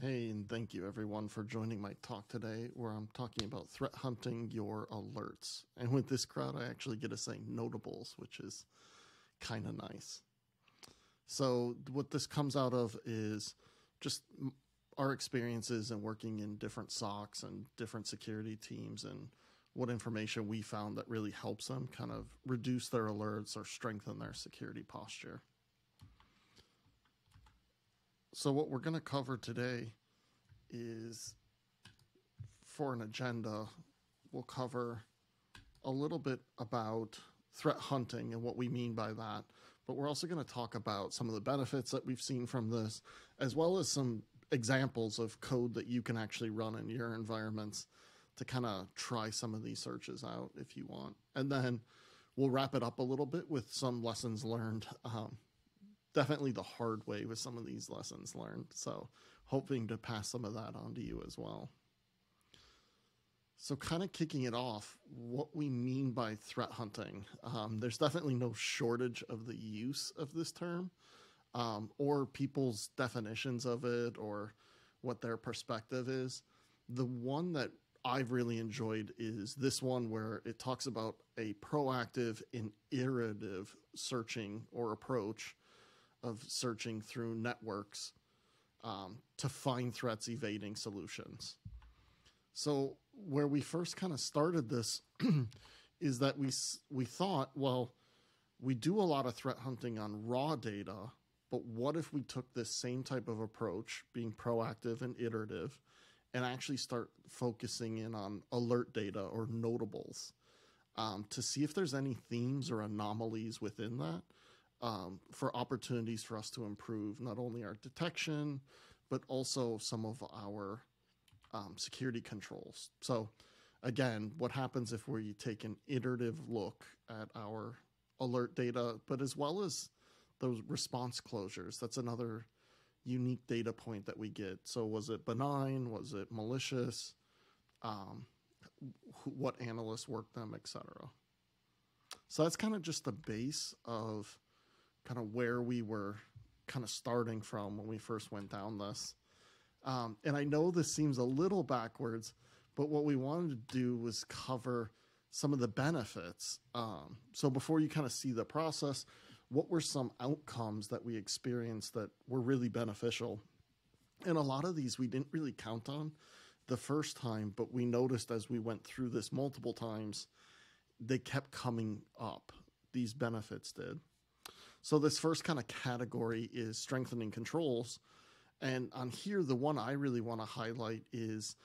Hey, and thank you everyone for joining my talk today, where I'm talking about threat hunting your alerts. And with this crowd, I actually get to say notables, which is kind of nice. So what this comes out of is just our experiences in working in different SOCs and different security teams, and what information we found that really helps them kind of reduce their alerts or strengthen their security posture. So what we're going to cover today is, for an agenda, we'll cover a little bit about threat hunting and what we mean by that. But we're also going to talk about some of the benefits that we've seen from this, as well as some examples of code that you can actually run in your environments to kind of try some of these searches out if you want. And then we'll wrap it up a little bit with some lessons learned. Definitely the hard way with some of these lessons learned. So hoping to pass some of that on to you as well. So kind of kicking it off, what we mean by threat hunting. There's definitely no shortage of the use of this term or people's definitions of it or what their perspective is. The one that I've really enjoyed is this one, where it talks about a proactive and iterative searching or approach of searching through networks to find threats evading solutions. So where we first kind of started this is that we thought, well, we do a lot of threat hunting on raw data, but what if we took this same type of approach, being proactive and iterative, and actually start focusing in on alert data or notables to see if there's any themes or anomalies within that, for opportunities for us to improve not only our detection, but also some of our security controls. So again, what happens if we take an iterative look at our alert data, but as well as those response closures? That's another unique data point that we get. So was it benign? Was it malicious? What analysts worked them, etc. So that's kind of just the base of kind of where we were kind of starting from when we first went down this. And I know this seems a little backwards, but what we wanted to do was cover some of the benefits. So before you kind of see the process, what were some outcomes that we experienced that were really beneficial? And a lot of these we didn't really count on the first time, but we noticed as we went through this multiple times, they kept coming up. These benefits did. So this first kind of category is strengthening controls. And on here, the one I really want to highlight is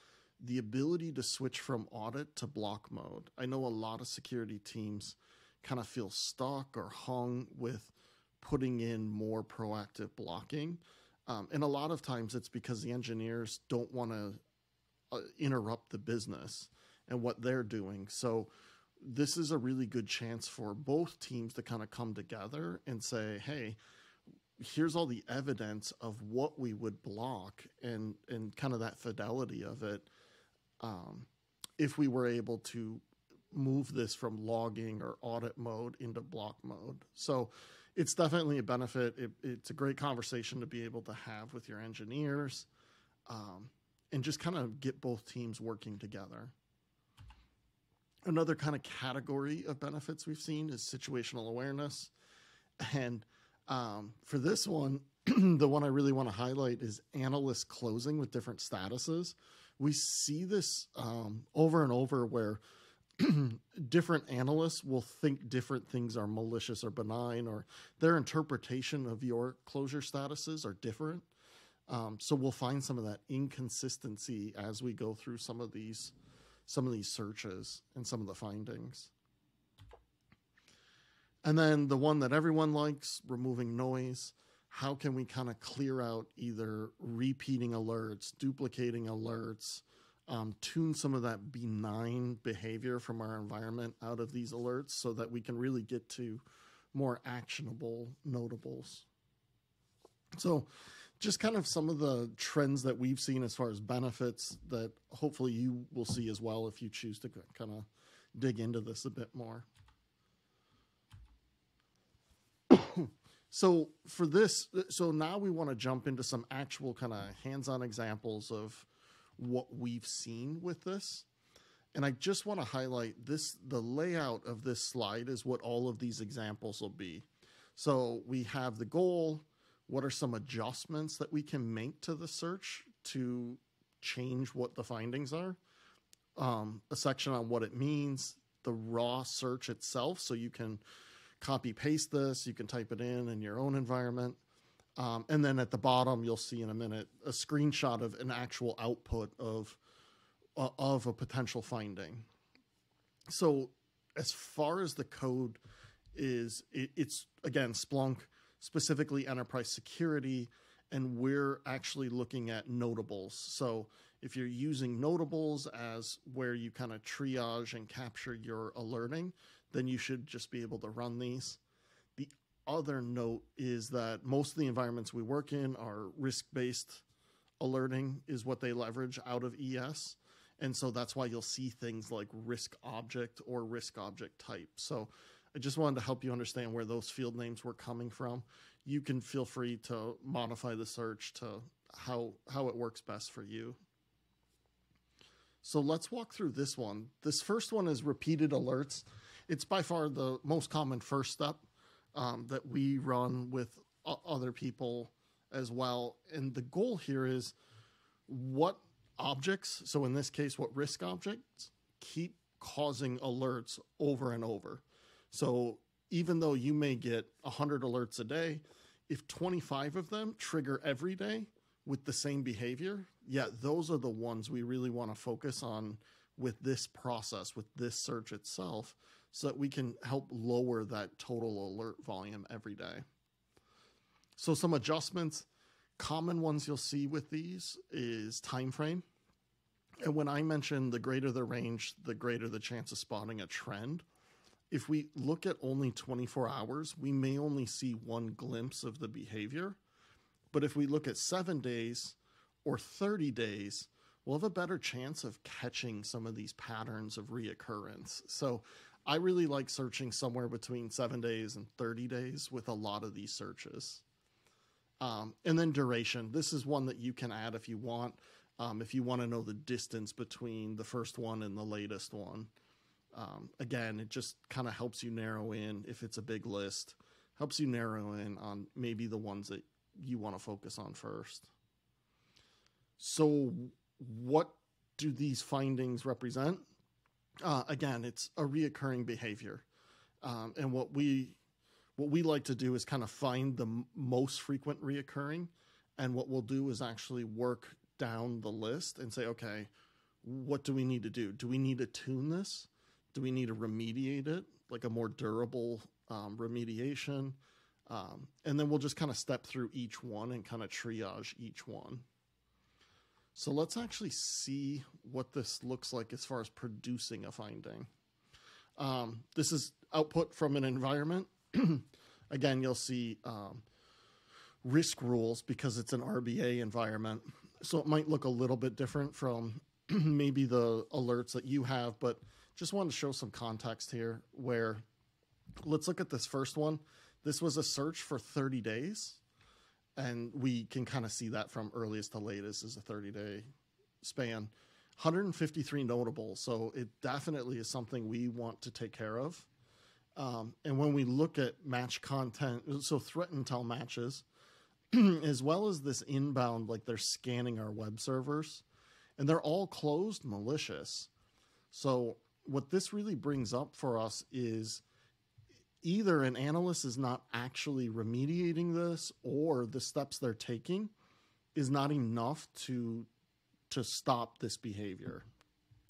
the ability to switch from audit to block mode. I know a lot of security teams kind of feel stuck or hung with putting in more proactive blocking. And a lot of times it's because the engineers don't want to interrupt the business and what they're doing. So this is a really good chance for both teams to kind of come together and say, hey, here's all the evidence of what we would block and kind of that fidelity of it if we were able to move this from logging or audit mode into block mode. So it's definitely a benefit. It's a great conversation to be able to have with your engineers and just kind of get both teams working together. Another kind of category of benefits we've seen is situational awareness. And for this one, the one I really want to highlight is analyst closing with different statuses. We see this over and over where different analysts will think different things are malicious or benign, or their interpretation of your closure statuses are different. So we'll find some of that inconsistency as we go through some of these searches and some of the findings. And then the one that everyone likes, removing noise. How can we kind of clear out either repeating alerts, duplicating alerts, tune some of that benign behavior from our environment out of these alerts so that we can really get to more actionable notables. So just kind of some of the trends that we've seen as far as benefits that hopefully you will see as well if you choose to kind of dig into this a bit more. So for this, so now we want to jump into some actual kind of hands-on examples of what we've seen with this. And I just want to highlight this, the layout of this slide is what all of these examples will be. So we have the goal, what are some adjustments that we can make to the search to change what the findings are, a section on what it means, the raw search itself, so you can copy paste this, you can type it in your own environment. And then at the bottom, you'll see in a minute, a screenshot of an actual output of a potential finding. So as far as the code is, it's again, Splunk, specifically enterprise security, and we're actually looking at notables. So if you're using notables as where you kind of triage and capture your alerting, then you should just be able to run these. The other note is that most of the environments we work in are risk-based alerting is what they leverage out of ES. And so that's why you'll see things like risk object or risk object type. So I just wanted to help you understand where those field names were coming from. You can feel free to modify the search to how it works best for you. So let's walk through this one. This first one is repeated alerts. It's by far the most common first step that we run with other people as well. And the goal here is what objects, so in this case, what risk objects, keep causing alerts over and over. So even though you may get 100 alerts a day, if 25 of them trigger every day with the same behavior, yeah, those are the ones we really want to focus on with this process, with this search itself, so that we can help lower that total alert volume every day. So some adjustments, common ones you'll see with these is time frame. And when I mention the greater the range, the greater the chance of spotting a trend. If we look at only 24 hours, we may only see one glimpse of the behavior. But if we look at 7 days or 30 days, we'll have a better chance of catching some of these patterns of reoccurrence. So I really like searching somewhere between 7 days and 30 days with a lot of these searches. And then duration. This is one that you can add if you want to know the distance between the first one and the latest one. Again, it just kind of helps you narrow in, if it's a big list, helps you narrow in on maybe the ones that you want to focus on first. So what do these findings represent? Again, it's a reoccurring behavior. And what we like to do is kind of find the most frequent reoccurring. And what we'll do is actually work down the list and say, okay, what do we need to do? Do we need to tune this? Do we need to remediate it, like a more durable remediation? And then we'll just kind of step through each one and kind of triage each one. So let's actually see what this looks like as far as producing a finding. This is output from an environment. Again, you'll see risk rules because it's an RBA environment. So it might look a little bit different from maybe the alerts that you have, but just wanted to show some context here where, let's look at this first one. This was a search for 30 days, and we can kind of see that from earliest to latest is a 30-day span. 153 notables, so it definitely is something we want to take care of. And when we look at match content, so threat intel matches, as well as this inbound, like they're scanning our web servers, and they're all closed malicious. So what this really brings up for us is either an analyst is not actually remediating this, or the steps they're taking is not enough to stop this behavior.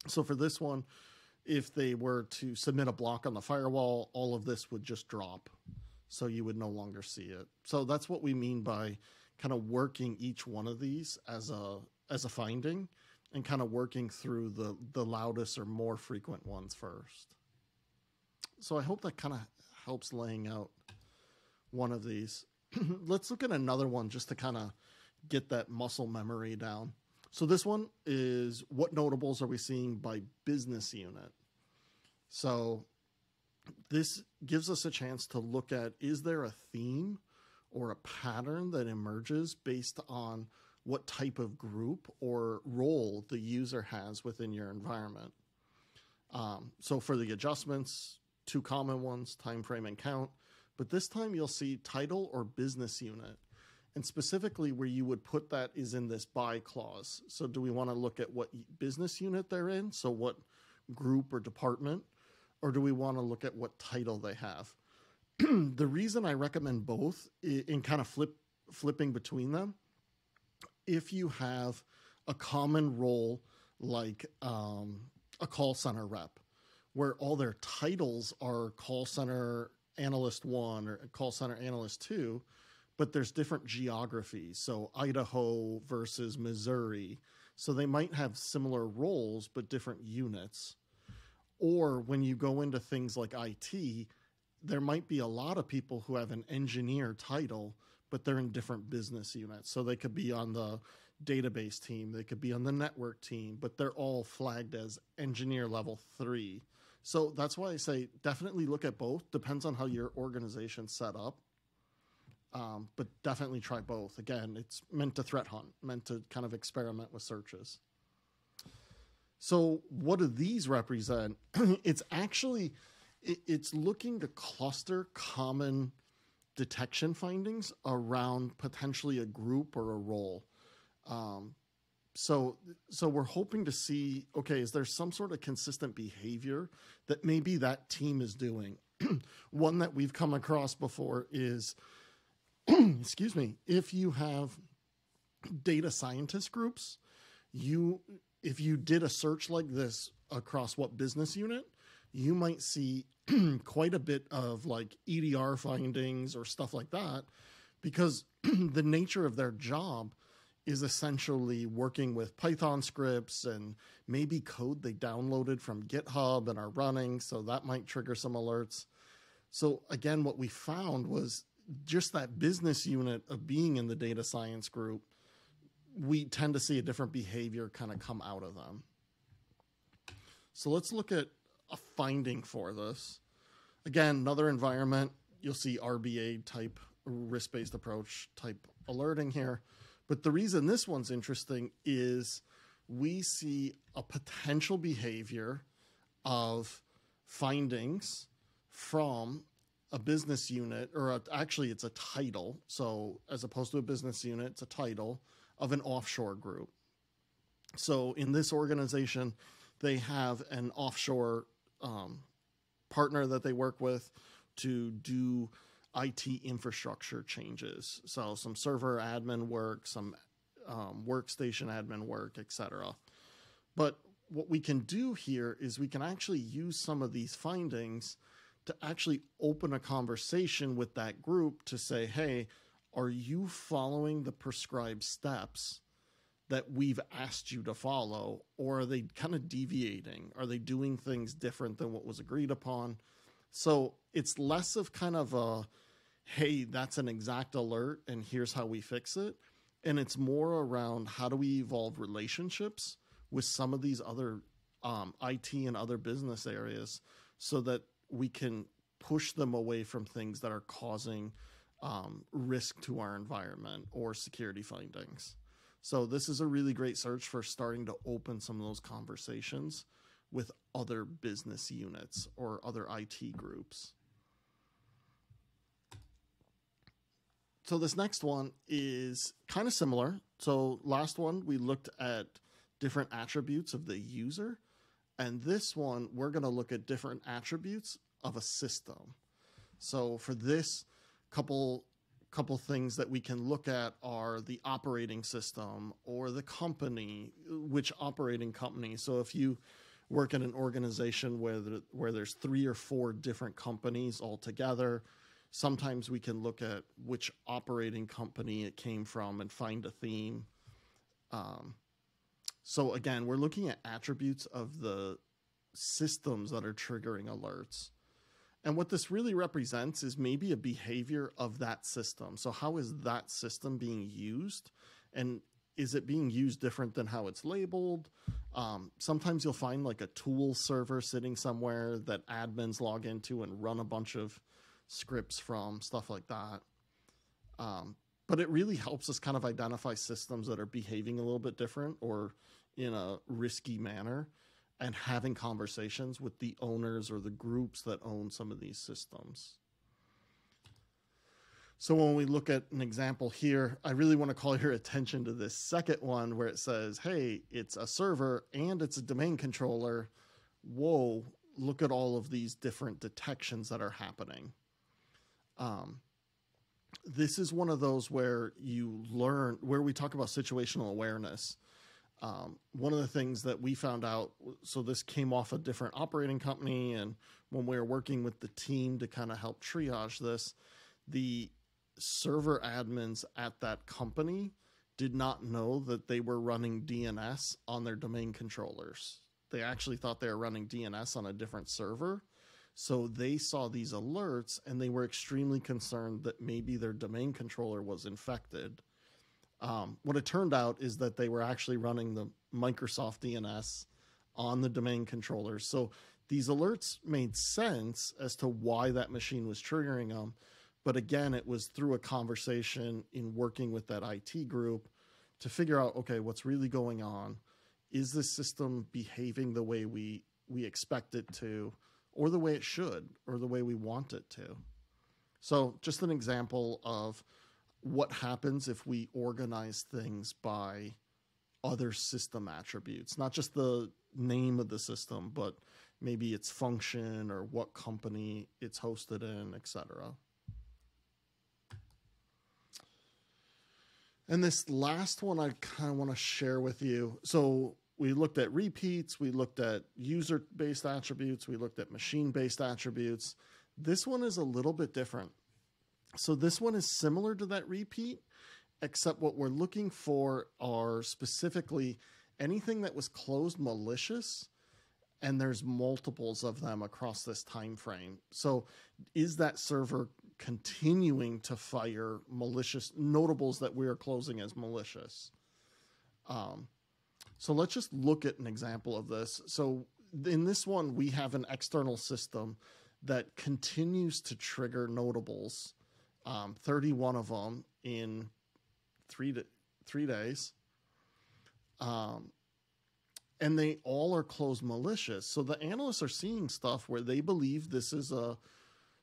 So for this one, if they were to submit a block on the firewall, all of this would just drop. So you would no longer see it. So that's what we mean by kind of working each one of these as a finding, and kind of working through the loudest or more frequent ones first. So I hope that kind of helps laying out one of these. Let's look at another one just to kind of get that muscle memory down. So this one is, what notables are we seeing by business unit? So this gives us a chance to look at, is there a theme or a pattern that emerges based on what type of group or role the user has within your environment. So for the adjustments, two common ones, time frame and count, but this time you'll see title or business unit. And specifically where you would put that is in this by clause. So do we want to look at what business unit they're in? So what group or department? Or do we want to look at what title they have? The reason I recommend both in kind of flipping between them, if you have a common role like a call center rep, where all their titles are call center analyst 1 or call center analyst 2, but there's different geographies. So Idaho versus Missouri. So they might have similar roles, but different units. Or when you go into things like IT, there might be a lot of people who have an engineer title, but they're in different business units. So they could be on the database team, they could be on the network team, but they're all flagged as engineer level 3. So that's why I say definitely look at both. Depends on how your organization's set up. But definitely try both. Again, it's meant to threat hunt, meant to kind of experiment with searches. So what do these represent? It's actually, it's looking to cluster common detection findings around potentially a group or a role. So we're hoping to see, okay, is there some sort of consistent behavior that maybe that team is doing? One that we've come across before is, excuse me, if you have data scientist groups, if you did a search like this across what business unit, you might see quite a bit of like EDR findings or stuff like that, because the nature of their job is essentially working with Python scripts and maybe code they downloaded from GitHub and are running, so that might trigger some alerts. So again, what we found was just that business unit of being in the data science group, we tend to see a different behavior kind of come out of them. So let's look at a finding for this. Again, another environment, you'll see RBA type, risk-based approach type alerting here. But the reason this one's interesting is we see a potential behavior of findings from a business unit, or actually it's a title. So as opposed to a business unit, it's a title of an offshore group. So in this organization, they have an offshore partner that they work with to do IT infrastructure changes. So some server admin work, some workstation admin work, etc. But what we can do here is we can actually use some of these findings to actually open a conversation with that group to say, hey, are you following the prescribed steps that we've asked you to follow, or are they kind of deviating? Are they doing things different than what was agreed upon? So it's less of kind of a, hey, that's an exact alert and here's how we fix it. And it's more around how do we evolve relationships with some of these other IT and other business areas so that we can push them away from things that are causing risk to our environment or security findings. So this is a really great search for starting to open some of those conversations with other business units or other IT groups. So this next one is kind of similar. So last one, we looked at different attributes of the user. And this one, we're going to look at different attributes of a system. So for this, couple things that we can look at are the operating system or the company, which operating company. So if you work in an organization where there's 3 or 4 different companies all together, sometimes we can look at which operating company it came from and find a theme. So again, we're looking at attributes of the systems that are triggering alerts. And what this really represents is maybe a behavior of that system. So how is that system being used? And is it being used different than how it's labeled? Sometimes you'll find like a tool server sitting somewhere that admins log into and run a bunch of scripts from, stuff like that. But it really helps us kind of identify systems that are behaving a little bit different or in a risky manner, and having conversations with the owners or the groups that own some of these systems. So when we look at an example here, I really want to call your attention to this second one where it says, hey, it's a server and it's a domain controller. Whoa, look at all of these different detections that are happening. This is one of those where you learn, where we talk about situational awareness. One of the things that we found out, so this came off a different operating company, and when we were working with the team to kind of help triage this, the server admins at that company did not know that they were running DNS on their domain controllers. They actually thought they were running DNS on a different server. So they saw these alerts and they were extremely concerned that maybe their domain controller was infected. What it turned out is that they were actually running the Microsoft DNS on the domain controllers. So these alerts made sense as to why that machine was triggering them. But again, it was through a conversation in working with that IT group to figure out, okay, what's really going on? Is this system behaving the way we expect it to, or the way it should, or the way we want it to? So just an example of what happens if we organize things by other system attributes, not just the name of the system, but maybe its function or what company it's hosted in, etc. And this last one I kind of want to share with you. So we looked at repeats, we looked at user-based attributes, we looked at machine-based attributes. This one is a little bit different. So this one is similar to that repeat, except what we're looking for are specifically anything that was closed malicious, and there's multiples of them across this time frame. So is that server continuing to fire malicious notables that we are closing as malicious? So let's just look at an example of this. So in this one, we have an external system that continues to trigger notables, 31 of them in 3 days. And they all are closed malicious. So the analysts are seeing stuff where they believe this is a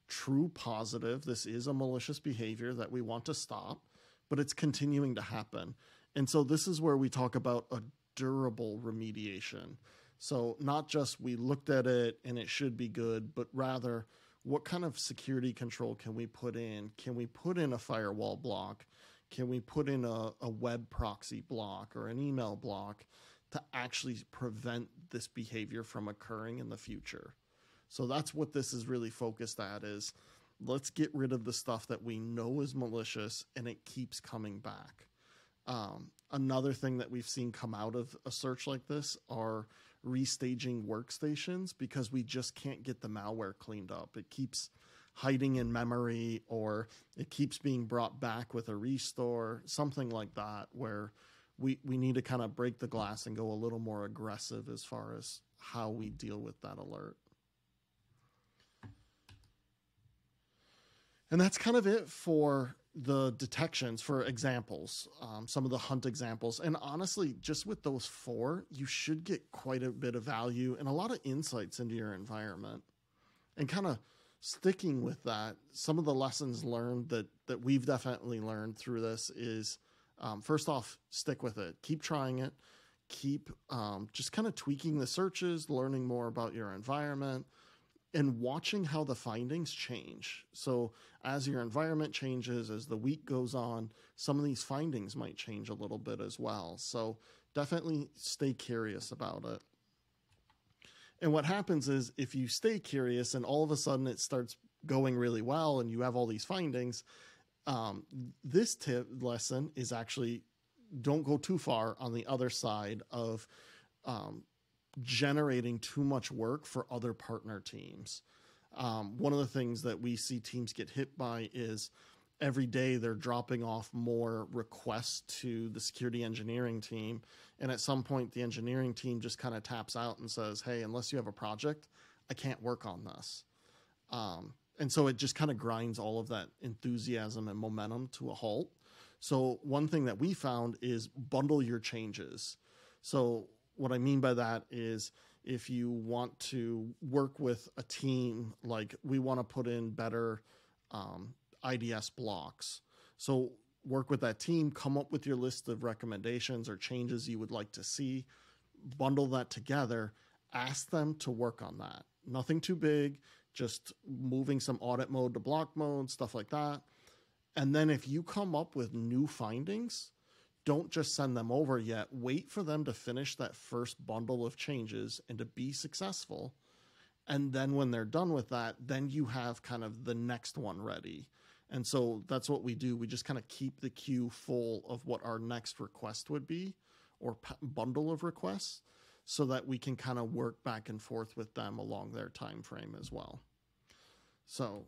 true positive. This is a malicious behavior that we want to stop, but it's continuing to happen. And so this is where we talk about a durable remediation. So not just we looked at it and it should be good, but rather what kind of security control can we put in? Can we put in a firewall block? Can we put in a web proxy block or an email block to actually prevent this behavior from occurring in the future? So that's what this is really focused at, is let's get rid of the stuff that we know is malicious and it keeps coming back. Another thing that we've seen come out of a search like this are restaging workstations, because we just can't get the malware cleaned up. It keeps hiding in memory, or it keeps being brought back with a restore, something like that, where we need to kind of break the glass and go a little more aggressive as far as how we deal with that alert. And that's kind of it for the detections, for examples, some of the hunt examples. And honestly, just with those 4, you should get quite a bit of value and a lot of insights into your environment. And kind of sticking with that, some of the lessons learned that we've definitely learned through this is, first off, stick with it. Keep trying it. Keep just kind of tweaking the searches, learning more about your environment, and watching how the findings change. So as your environment changes, as the week goes on, some of these findings might change a little bit as well. So definitely stay curious about it. And what happens is, if you stay curious and all of a sudden it starts going really well and you have all these findings, this lesson is actually, don't go too far on the other side of generating too much work for other partner teams. One of the things that we see teams get hit by is every day they're dropping off more requests to the security engineering team. And at some point, the engineering team just kind of taps out and says, hey, unless you have a project, I can't work on this. And so it just kind of grinds all of that enthusiasm and momentum to a halt. So one thing that we found is bundle your changes. So what I mean by that is if you want to work with a team, like we want to put in better IDS blocks. So work with that team, come up with your list of recommendations or changes you would like to see, bundle that together, ask them to work on that. Nothing too big, just moving some audit mode to block mode, stuff like that. And then if you come up with new findings, don't just send them over yet. Wait for them to finish that first bundle of changes and to be successful. And then when they're done with that, then you have kind of the next one ready. And so that's what we do. We just kind of keep the queue full of what our next request would be, or bundle of requests, so that we can kind of work back and forth with them along their time frame as well. So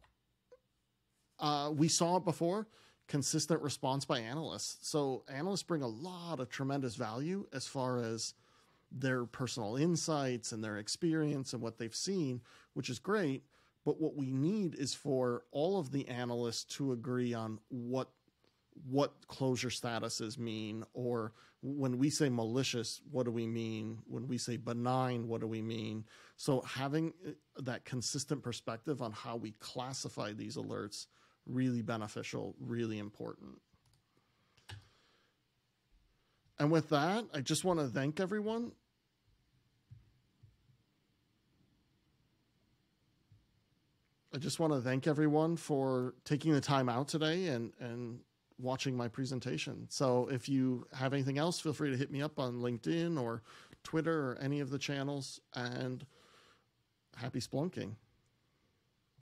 we saw it before, consistent response by analysts. So analysts bring a lot of tremendous value as far as their personal insights and their experience and what they've seen, which is great. But what we need is for all of the analysts to agree on what closure statuses mean, or when we say malicious, what do we mean? When we say benign, what do we mean? So having that consistent perspective on how we classify these alerts, really beneficial, really important. And with that, I just want to thank everyone. I just want to thank everyone for taking the time out today and watching my presentation. So if you have anything else, feel free to hit me up on LinkedIn or Twitter or any of the channels, and happy splunking.